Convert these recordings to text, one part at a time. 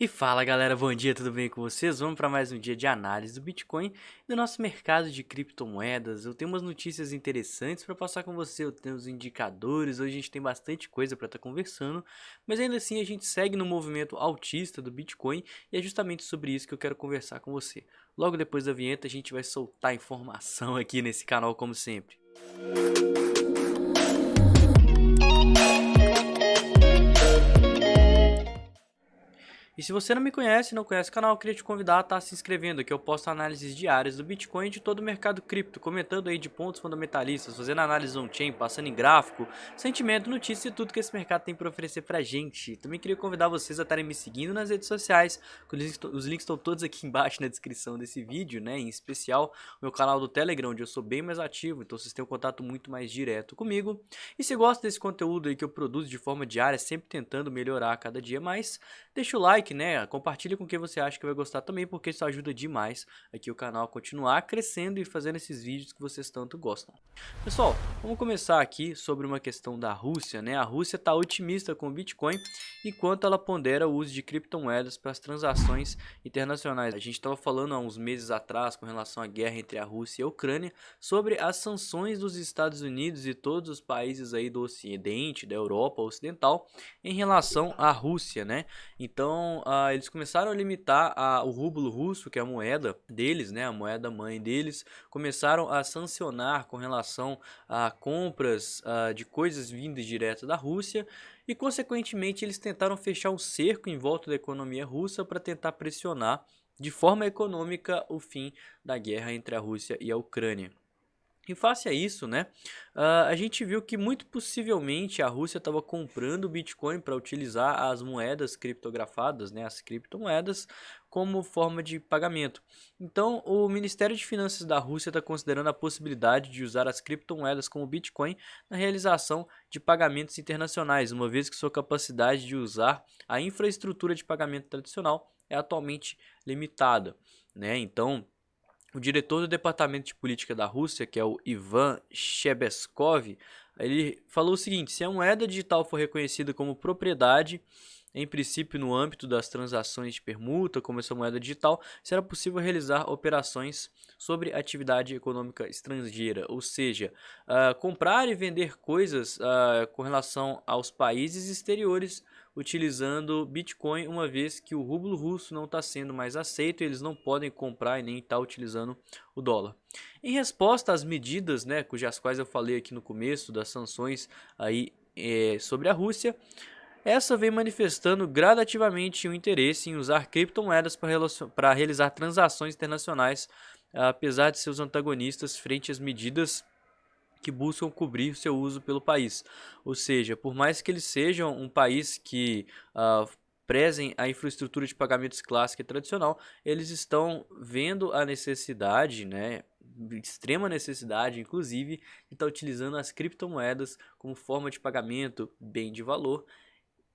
E fala galera, bom dia, tudo bem com vocês? Vamos para mais um dia de análise do Bitcoin e do nosso mercado de criptomoedas. Eu tenho umas notícias interessantes para passar com você, eu tenho os indicadores, hoje a gente tem bastante coisa para estar conversando, mas ainda assim a gente segue no movimento altista do Bitcoin e é justamente sobre isso que eu quero conversar com você. Logo depois da vinheta a gente vai soltar informação aqui nesse canal como sempre. E se você não me conhece, não conhece o canal, eu queria te convidar a estar se inscrevendo, que eu posto análises diárias do Bitcoin e de todo o mercado cripto, comentando aí de pontos fundamentalistas, fazendo análise on-chain, passando em gráfico, sentimento, notícia e tudo que esse mercado tem para oferecer pra gente. Também queria convidar vocês a estarem me seguindo nas redes sociais, os links estão todos aqui embaixo na descrição desse vídeo, né? Em especial o meu canal do Telegram, onde eu sou bem mais ativo, então vocês têm um contato muito mais direto comigo. E se gosta desse conteúdo aí que eu produzo de forma diária, sempre tentando melhorar cada dia mais, deixa o like, né? Compartilha com quem você acha que vai gostar também, porque isso ajuda demais aqui o canal a continuar crescendo e fazendo esses vídeos que vocês tanto gostam. Pessoal, vamos começar aqui sobre uma questão da Rússia, né? A Rússia está otimista com o Bitcoin, enquanto ela pondera o uso de criptomoedas para as transações internacionais. A gente estava falando há uns meses atrás, com relação à guerra entre a Rússia e a Ucrânia, sobre as sanções dos Estados Unidos e todos os países aí do Ocidente, da Europa Ocidental, em relação à Rússia, né? Então, eles começaram a limitar o rublo russo, que é a moeda deles, né, a moeda mãe deles, começaram a sancionar com relação a compras de coisas vindas direto da Rússia e, consequentemente, eles tentaram fechar um cerco em volta da economia russa para tentar pressionar de forma econômica o fim da guerra entre a Rússia e a Ucrânia. Em face a isso, né, a gente viu que muito possivelmente a Rússia estava comprando Bitcoin para utilizar as moedas criptografadas, né, as criptomoedas, como forma de pagamento. Então, o Ministério de Finanças da Rússia está considerando a possibilidade de usar as criptomoedas como Bitcoin na realização de pagamentos internacionais, uma vez que sua capacidade de usar a infraestrutura de pagamento tradicional é atualmente limitada, né? Então, o diretor do Departamento de Política da Rússia, que é o Ivan Shebeskov, ele falou o seguinte: se a moeda digital for reconhecida como propriedade, em princípio no âmbito das transações de permuta, como essa moeda digital, será possível realizar operações sobre atividade econômica estrangeira, ou seja, comprar e vender coisas com relação aos países exteriores utilizando Bitcoin, uma vez que o rublo russo não está sendo mais aceito e eles não podem comprar e nem estar utilizando o dólar. Em resposta às medidas, né, cujas quais eu falei aqui no começo, das sanções aí, sobre a Rússia, essa vem manifestando gradativamente o interesse em usar criptomoedas para realizar transações internacionais, apesar de seus antagonistas frente às medidas que buscam cobrir seu uso pelo país. Ou seja, por mais que eles sejam um país que prezem a infraestrutura de pagamentos clássica e tradicional, eles estão vendo a necessidade, né, extrema necessidade, inclusive, de estar utilizando as criptomoedas como forma de pagamento, bem de valor.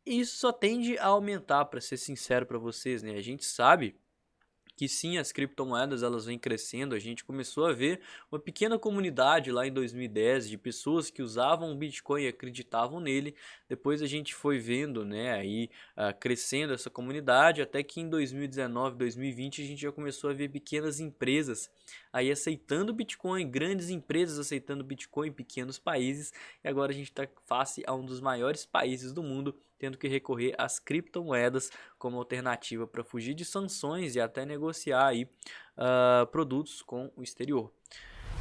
E isso só tende a aumentar, para ser sincero para vocês, né? A gente sabe que sim, as criptomoedas elas vêm crescendo. A gente começou a ver uma pequena comunidade lá em 2010 de pessoas que usavam o Bitcoin e acreditavam nele. Depois a gente foi vendo, né, aí crescendo essa comunidade, até que em 2019, 2020 a gente já começou a ver pequenas empresas aí aceitando Bitcoin, grandes empresas aceitando Bitcoin em pequenos países, e agora a gente está face a um dos maiores países do mundo tendo que recorrer às criptomoedas como alternativa para fugir de sanções e até negociar aí produtos com o exterior.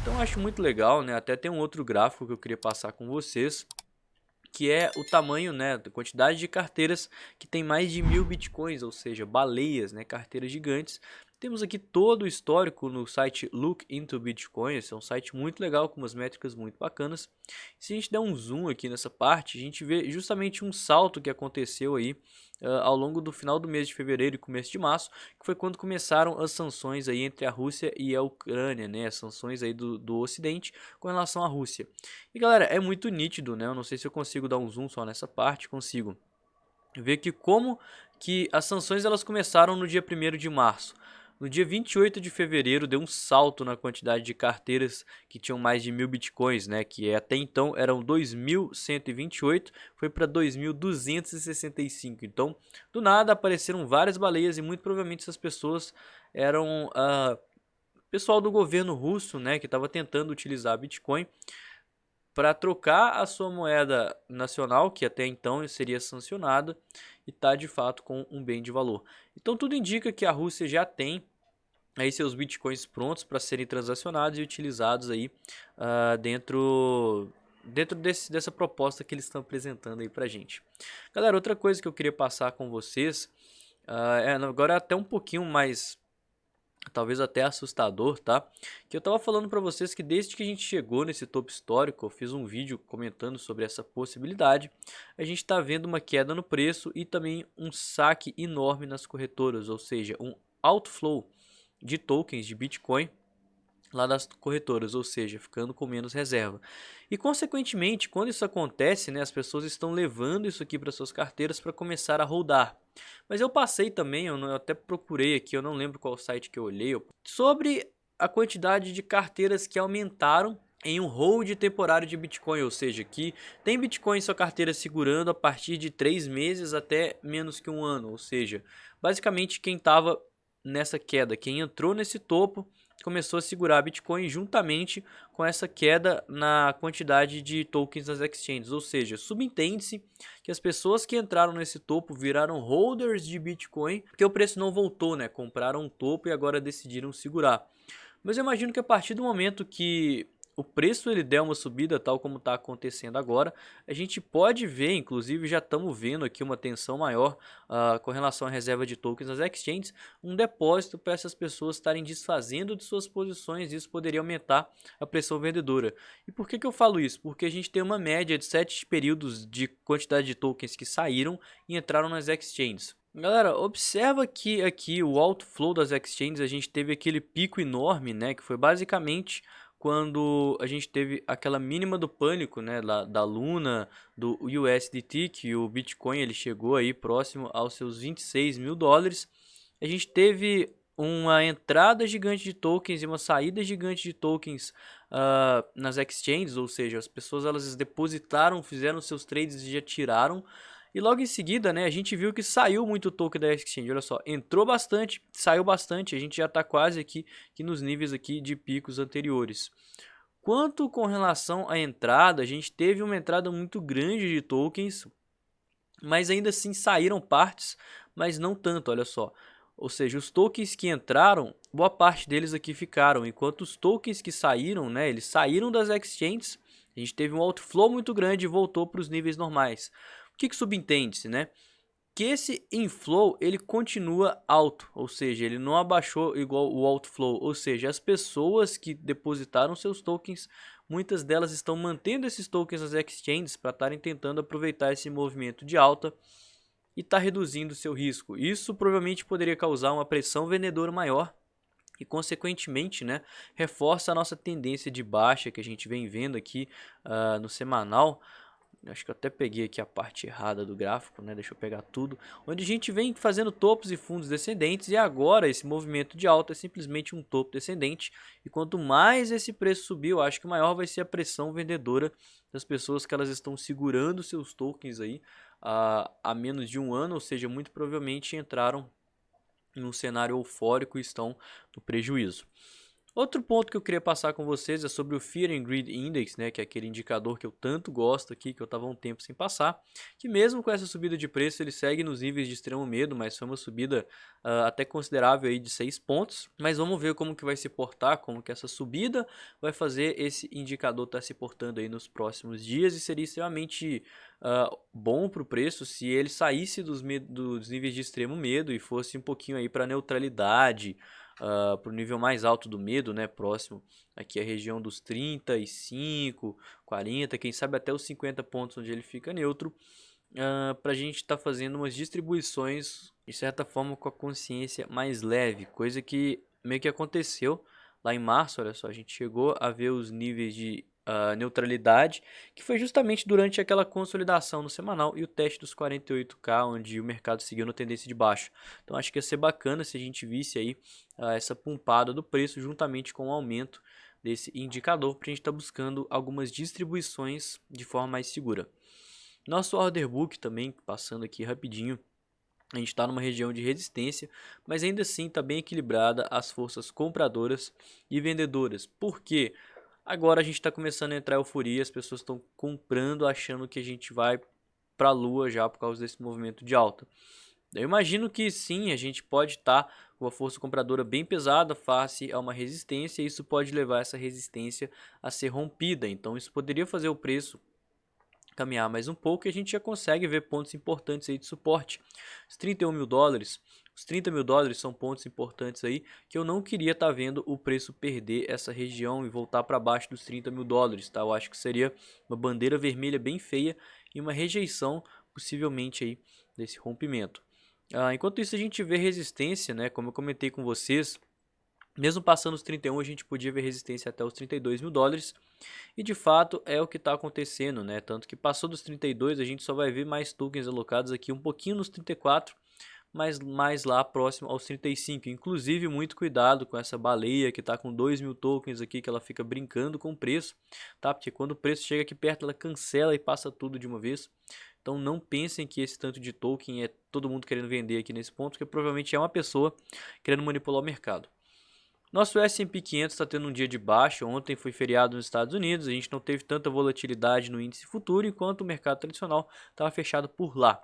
Então eu acho muito legal, né? Até tem um outro gráfico que eu queria passar com vocês, que é o tamanho, né, da quantidade de carteiras que tem mais de 1000 bitcoins, ou seja, baleias, né, carteiras gigantes. Temos aqui todo o histórico no site Look into Bitcoin, esse é um site muito legal, com umas métricas muito bacanas. Se a gente der um zoom aqui nessa parte, a gente vê justamente um salto que aconteceu aí ao longo do final do mês de fevereiro e começo de março, que foi quando começaram as sanções aí entre a Rússia e a Ucrânia, né, as sanções aí do Ocidente com relação à Rússia. E galera, é muito nítido, né, eu não sei se eu consigo dar um zoom só nessa parte, consigo ver que como que as sanções elas começaram no dia 1º de março. No dia 28 de fevereiro deu um salto na quantidade de carteiras que tinham mais de 1.000 bitcoins, né? Que até então eram 2.128, foi para 2.265. Então, do nada apareceram várias baleias e muito provavelmente essas pessoas eram pessoal do governo russo, né? Que estava tentando utilizar Bitcoin para trocar a sua moeda nacional, que até então seria sancionada, e está de fato com um bem de valor. Então tudo indica que a Rússia já tem aí seus bitcoins prontos para serem transacionados e utilizados aí dentro dessa proposta que eles estão apresentando aí para gente. Galera, outra coisa que eu queria passar com vocês, agora é até um pouquinho mais, talvez até assustador, tá? Que eu tava falando para vocês que desde que a gente chegou nesse topo histórico, eu fiz um vídeo comentando sobre essa possibilidade, a gente tá vendo uma queda no preço e também um saque enorme nas corretoras, ou seja, um outflow de tokens de Bitcoin lá das corretoras, ou seja, ficando com menos reserva. E consequentemente, quando isso acontece, né, as pessoas estão levando isso aqui para suas carteiras para começar a holdar. Mas eu passei também, eu até procurei aqui, eu não lembro qual site que eu olhei, sobre a quantidade de carteiras que aumentaram em um hold temporário de Bitcoin, ou seja, que tem Bitcoin em sua carteira segurando a partir de 3 meses até menos que um ano, ou seja, basicamente quem estava nessa queda, quem entrou nesse topo, começou a segurar Bitcoin juntamente com essa queda na quantidade de tokens das exchanges, ou seja, subentende-se que as pessoas que entraram nesse topo viraram holders de Bitcoin, porque o preço não voltou, né? Compraram um topo e agora decidiram segurar. Mas eu imagino que a partir do momento que o preço ele der uma subida, tal como está acontecendo agora, a gente pode ver, inclusive já estamos vendo aqui uma tensão maior com relação à reserva de tokens nas exchanges, um depósito para essas pessoas estarem desfazendo de suas posições, e isso poderia aumentar a pressão vendedora. E por que eu falo isso? Porque a gente tem uma média de 7 períodos de quantidade de tokens que saíram e entraram nas exchanges. Galera, observa que aqui o outflow das exchanges, a gente teve aquele pico enorme, né, que foi basicamente quando a gente teve aquela mínima do pânico, né, da Luna, do USDT, que o Bitcoin ele chegou aí próximo aos seus 26 mil dólares. A gente teve uma entrada gigante de tokens e uma saída gigante de tokens nas exchanges, ou seja, as pessoas elas depositaram, fizeram seus trades e já tiraram. E logo em seguida, né, a gente viu que saiu muito token da exchange. Olha só, entrou bastante, saiu bastante. A gente já está quase aqui nos níveis aqui de picos anteriores. Quanto com relação à entrada, a gente teve uma entrada muito grande de tokens, mas ainda assim saíram partes, mas não tanto, olha só. Ou seja, os tokens que entraram, boa parte deles aqui ficaram, enquanto os tokens que saíram, né, eles saíram das exchanges, a gente teve um outflow muito grande e voltou para os níveis normais. O que subentende-se, né? Que esse inflow ele continua alto, ou seja, ele não abaixou igual o outflow, ou seja, as pessoas que depositaram seus tokens, muitas delas estão mantendo esses tokens nas exchanges para estarem tentando aproveitar esse movimento de alta e está reduzindo seu risco. Isso provavelmente poderia causar uma pressão vendedora maior e consequentemente, né, reforça a nossa tendência de baixa que a gente vem vendo aqui no semanal. Acho que eu até peguei aqui a parte errada do gráfico, né? Deixa eu pegar tudo. Onde a gente vem fazendo topos e fundos descendentes e agora esse movimento de alta é simplesmente um topo descendente. E quanto mais esse preço subir, eu acho que maior vai ser a pressão vendedora das pessoas que elas estão segurando seus tokens aí há menos de um ano, ou seja, muito provavelmente entraram em um cenário eufórico e estão no prejuízo. Outro ponto que eu queria passar com vocês é sobre o Fear and Greed Index, né, que é aquele indicador que eu tanto gosto aqui, que eu estava um tempo sem passar, que mesmo com essa subida de preço ele segue nos níveis de extremo medo, mas foi uma subida até considerável aí de 6 pontos, mas vamos ver como que vai se portar, como que essa subida vai fazer esse indicador estar se portando aí nos próximos dias, e seria extremamente bom para o preço se ele saísse dos níveis de extremo medo e fosse um pouquinho aí para neutralidade, para o nível mais alto do medo, né, próximo aqui a região dos 35, 40, quem sabe até os 50 pontos onde ele fica neutro, para a gente estar fazendo umas distribuições de certa forma com a consciência mais leve, coisa que meio que aconteceu lá em março. Olha só, a gente chegou a ver os níveis de neutralidade, que foi justamente durante aquela consolidação no semanal e o teste dos 48K, onde o mercado seguiu na tendência de baixo. Então acho que ia ser bacana se a gente visse aí essa pumpada do preço juntamente com o aumento desse indicador, para a gente estar buscando algumas distribuições de forma mais segura. Nosso order book também, passando aqui rapidinho, a gente está numa região de resistência, mas ainda assim está bem equilibrada as forças compradoras e vendedoras. Por quê? Agora a gente está começando a entrar em euforia, as pessoas estão comprando achando que a gente vai para a lua já por causa desse movimento de alta. Eu imagino que sim, a gente pode estar com a força compradora bem pesada face a uma resistência, e isso pode levar essa resistência a ser rompida. Então isso poderia fazer o preço caminhar mais um pouco e a gente já consegue ver pontos importantes aí de suporte. Os 31 mil dólares, os 30 mil dólares são pontos importantes aí que eu não queria estar vendo o preço perder essa região e voltar para baixo dos 30 mil dólares, tá? Eu acho que seria uma bandeira vermelha bem feia e uma rejeição possivelmente aí desse rompimento. Enquanto isso a gente vê resistência, né? Como eu comentei com vocês, mesmo passando os 31, a gente podia ver resistência até os 32 mil dólares. E de fato é o que está acontecendo, né? Tanto que passou dos 32, a gente só vai ver mais tokens alocados aqui um pouquinho nos 34, mas mais lá próximo aos 35. Inclusive, muito cuidado com essa baleia que está com 2.000 tokens aqui, que ela fica brincando com o preço, tá? Porque quando o preço chega aqui perto, ela cancela e passa tudo de uma vez. Então não pensem que esse tanto de token é todo mundo querendo vender aqui nesse ponto, porque provavelmente é uma pessoa querendo manipular o mercado. Nosso S&P 500 está tendo um dia de baixa. Ontem foi feriado nos Estados Unidos, a gente não teve tanta volatilidade no índice futuro, enquanto o mercado tradicional estava fechado por lá.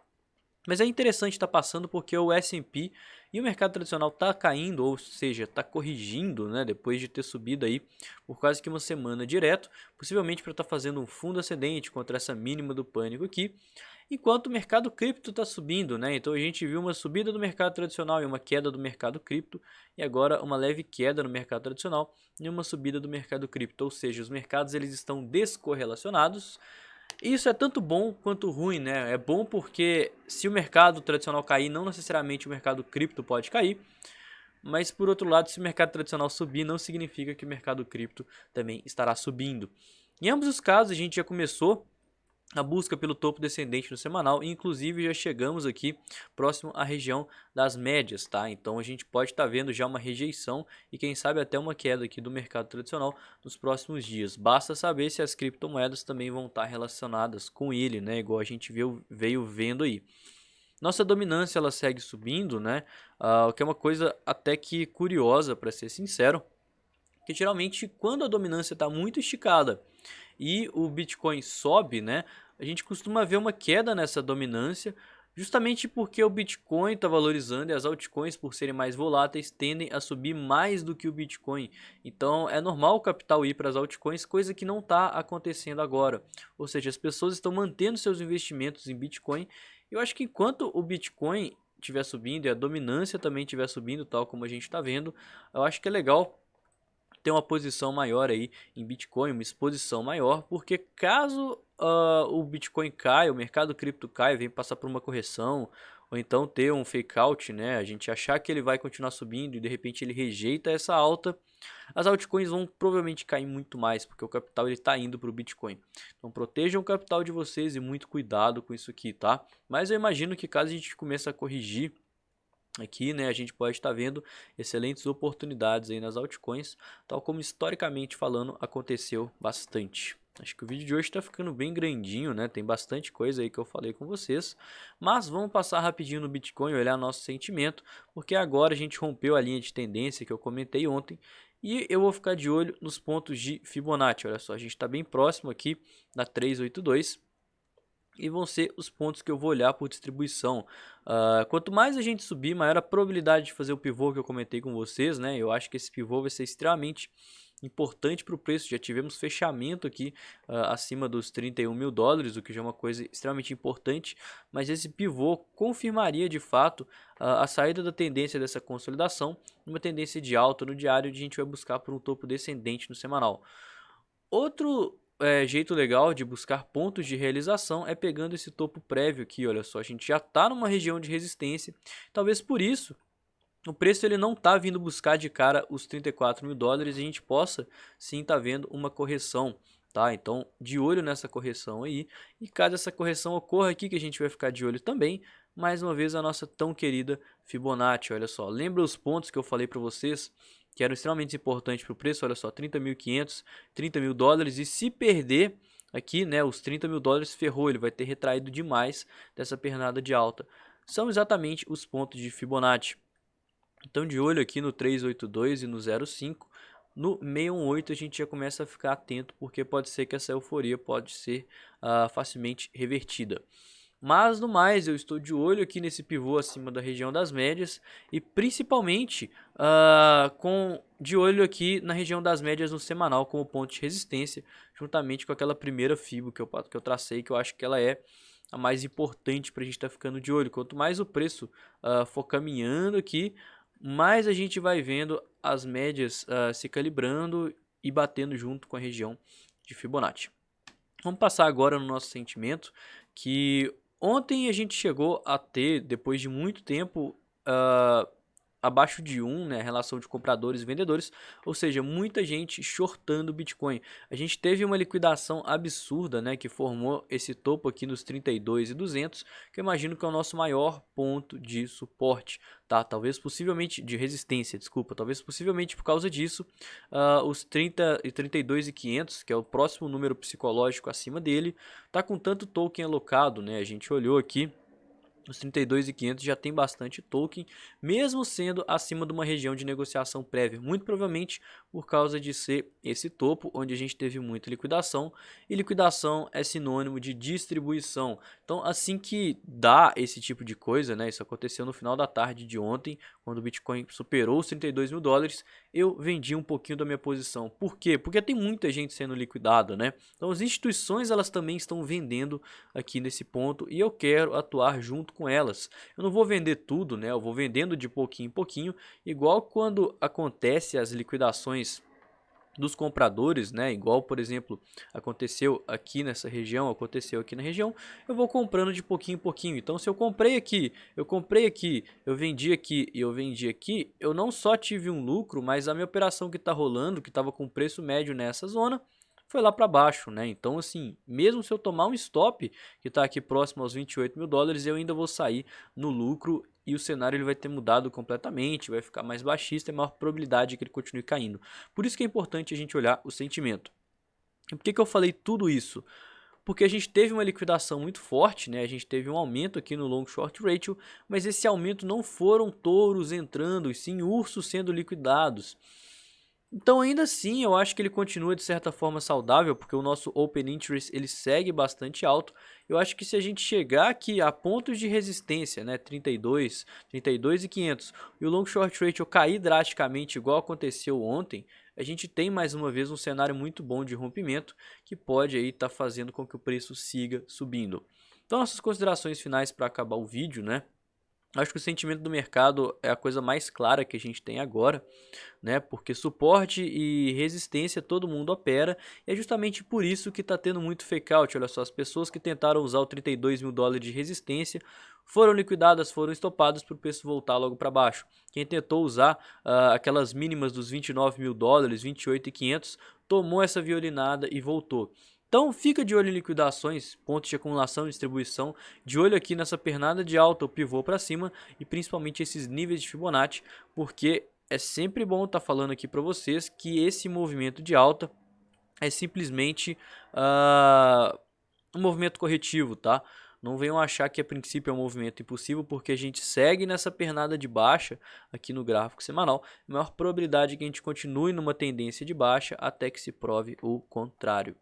Mas é interessante estar passando porque o S&P e o mercado tradicional está caindo, ou seja, está corrigindo, né, depois de ter subido aí por quase que uma semana direto, possivelmente para estar fazendo um fundo ascendente contra essa mínima do pânico aqui. Enquanto o mercado cripto está subindo, né? Então a gente viu uma subida do mercado tradicional e uma queda do mercado cripto, e agora uma leve queda no mercado tradicional e uma subida do mercado cripto. Ou seja, os mercados eles estão descorrelacionados. E isso é tanto bom quanto ruim, né? É bom porque se o mercado tradicional cair, não necessariamente o mercado cripto pode cair. Mas por outro lado, se o mercado tradicional subir, não significa que o mercado cripto também estará subindo. Em ambos os casos, a gente já começou a busca pelo topo descendente no semanal, e inclusive já chegamos aqui próximo à região das médias, tá? Então a gente pode estar vendo já uma rejeição e quem sabe até uma queda aqui do mercado tradicional nos próximos dias. Basta saber se as criptomoedas também vão estar relacionadas com ele, né? Igual a gente veio vendo aí. Nossa dominância ela segue subindo, né? O que é uma coisa até que curiosa, para ser sincero, que geralmente quando a dominância está muito esticada e o Bitcoin sobe, né, a gente costuma ver uma queda nessa dominância, justamente porque o Bitcoin está valorizando e as altcoins, por serem mais voláteis, tendem a subir mais do que o Bitcoin. Então é normal o capital ir para as altcoins, coisa que não está acontecendo agora. Ou seja, as pessoas estão mantendo seus investimentos em Bitcoin. Eu acho que enquanto o Bitcoin estiver subindo e a dominância também estiver subindo, tal como a gente está vendo, eu acho que é legal ter uma posição maior aí em Bitcoin, uma exposição maior, porque caso o Bitcoin caia, o mercado cripto caia, vem passar por uma correção, ou então ter um fake out, né? A gente achar que ele vai continuar subindo e de repente ele rejeita essa alta, as altcoins vão provavelmente cair muito mais, porque o capital está indo para o Bitcoin. Então protejam o capital de vocês e muito cuidado com isso aqui, tá? Mas eu imagino que caso a gente comece a corrigir aqui, né, a gente pode estar vendo excelentes oportunidades aí nas altcoins, tal como historicamente falando aconteceu bastante. Acho que o vídeo de hoje está ficando bem grandinho, né? Tem bastante coisa aí que eu falei com vocês. Mas vamos passar rapidinho no Bitcoin e olhar nosso sentimento, porque agora a gente rompeu a linha de tendência que eu comentei ontem. E eu vou ficar de olho nos pontos de Fibonacci. Olha só, a gente está bem próximo aqui da 382. E vão ser os pontos que eu vou olhar por distribuição. Quanto mais a gente subir, maior a probabilidade de fazer o pivô que eu comentei com vocês, né? Eu acho que esse pivô vai ser extremamente importante para o preço. Já tivemos fechamento aqui acima dos 31 mil dólares, o que já é uma coisa extremamente importante. Mas esse pivô confirmaria de fato a saída da tendência dessa consolidação, uma tendência de alta no diário, onde a gente vai buscar por um topo descendente no semanal. Outro jeito legal de buscar pontos de realização é pegando esse topo prévio aqui, olha só, a gente já está numa região de resistência, talvez por isso o preço ele não está vindo buscar de cara os 34 mil dólares e a gente possa sim estar vendo uma correção, tá? Então, de olho nessa correção aí. E caso essa correção ocorra aqui, que a gente vai ficar de olho também, mais uma vez a nossa tão querida Fibonacci, olha só. Lembra os pontos que eu falei para vocês que eram extremamente importantes para o preço? Olha só, 30.500, 30 mil dólares, e se perder aqui, né, os 30 mil dólares, ferrou, ele vai ter retraído demais dessa pernada de alta. São exatamente os pontos de Fibonacci. Então, de olho aqui no 382 e no 05. No 618 a gente já começa a ficar atento, porque pode ser que essa euforia pode ser facilmente revertida. Mas no mais, eu estou de olho aqui nesse pivô acima da região das médias e principalmente de olho aqui na região das médias no semanal como ponto de resistência, juntamente com aquela primeira Fibo que eu tracei, que eu acho que ela é a mais importante para a gente estar ficando de olho. Quanto mais o preço for caminhando aqui, mais a gente vai vendo as médias se calibrando e batendo junto com a região de Fibonacci. Vamos passar agora no nosso sentimento, que ontem a gente chegou a ter, depois de muito tempo, abaixo de 1, né, relação de compradores e vendedores, ou seja, muita gente shortando o Bitcoin. A gente teve uma liquidação absurda, né, que formou esse topo aqui nos 32.200, que eu imagino que é o nosso maior ponto de suporte, tá? Talvez possivelmente de resistência, desculpa, talvez possivelmente por causa disso, os 30 e 32.500, que é o próximo número psicológico acima dele, tá com tanto token alocado, né? A gente olhou aqui, os 32.500 já tem bastante token, mesmo sendo acima de uma região de negociação prévia, muito provavelmente por causa de ser esse topo onde a gente teve muita liquidação, e liquidação é sinônimo de distribuição. Então, assim que dá esse tipo de coisa, né, isso aconteceu no final da tarde de ontem, quando o Bitcoin superou os 32 mil dólares, eu vendi um pouquinho da minha posição. Por quê? Porque tem muita gente sendo liquidada, né? Então, as instituições elas também estão vendendo aqui nesse ponto e eu quero atuar junto com elas. Eu não vou vender tudo, né? Eu vou vendendo de pouquinho em pouquinho, igual quando acontece as liquidações dos compradores, né? Igual, por exemplo, aconteceu aqui nessa região, aconteceu aqui na região, eu vou comprando de pouquinho em pouquinho. Então, se eu comprei aqui, eu vendi aqui e eu vendi aqui, eu não só tive um lucro, mas a minha operação que está rolando, que estava com preço médio nessa zona, foi lá para baixo, né? Então, assim, mesmo se eu tomar um stop que está aqui próximo aos 28 mil dólares, eu ainda vou sair no lucro e o cenário ele vai ter mudado completamente, vai ficar mais baixista e maior probabilidade que ele continue caindo. Por isso que é importante a gente olhar o sentimento. E por que eu falei tudo isso? Porque a gente teve uma liquidação muito forte, né? A gente teve um aumento aqui no long short ratio, mas esse aumento não foram touros entrando, e sim ursos sendo liquidados. Então, ainda assim, eu acho que ele continua de certa forma saudável, porque o nosso Open Interest ele segue bastante alto. Eu acho que se a gente chegar aqui a pontos de resistência, né, 32 e 500, e o Long Short Ratio cair drasticamente igual aconteceu ontem, a gente tem mais uma vez um cenário muito bom de rompimento que pode aí estar fazendo com que o preço siga subindo. Então, nossas considerações finais para acabar o vídeo, né? Acho que o sentimento do mercado é a coisa mais clara que a gente tem agora, né? Porque suporte e resistência todo mundo opera, e é justamente por isso que está tendo muito fake out. Olha só, as pessoas que tentaram usar o 32 mil dólares de resistência foram liquidadas, foram estopadas para o preço voltar logo para baixo. Quem tentou usar aquelas mínimas dos 29 mil dólares, 28.500, tomou essa violinada e voltou. Então fica de olho em liquidações, pontos de acumulação e distribuição, de olho aqui nessa pernada de alta, o pivô para cima e principalmente esses níveis de Fibonacci, porque é sempre bom estar falando aqui para vocês que esse movimento de alta é simplesmente um movimento corretivo, tá? Não venham achar que a princípio é um movimento impossível, porque a gente segue nessa pernada de baixa aqui no gráfico semanal. A maior probabilidade é que a gente continue numa tendência de baixa até que se prove o contrário.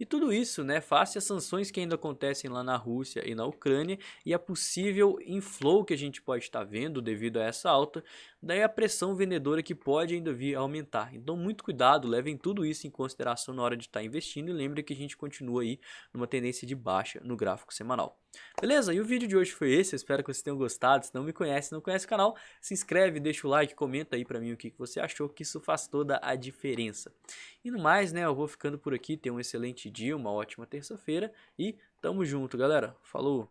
E tudo isso, né, face às sanções que ainda acontecem lá na Rússia e na Ucrânia e a possível inflow que a gente pode estar vendo devido a essa alta, daí a pressão vendedora que pode ainda vir a aumentar. Então muito cuidado, levem tudo isso em consideração na hora de estar investindo e lembre que a gente continua aí numa tendência de baixa no gráfico semanal. Beleza? E o vídeo de hoje foi esse, eu espero que vocês tenham gostado. Se não me conhece, não conhece o canal, se inscreve, deixa o like, comenta aí pra mim o que você achou, que isso faz toda a diferença. E no mais, né, eu vou ficando por aqui, tenha um excelente dia, uma ótima terça-feira e tamo junto, galera. Falou!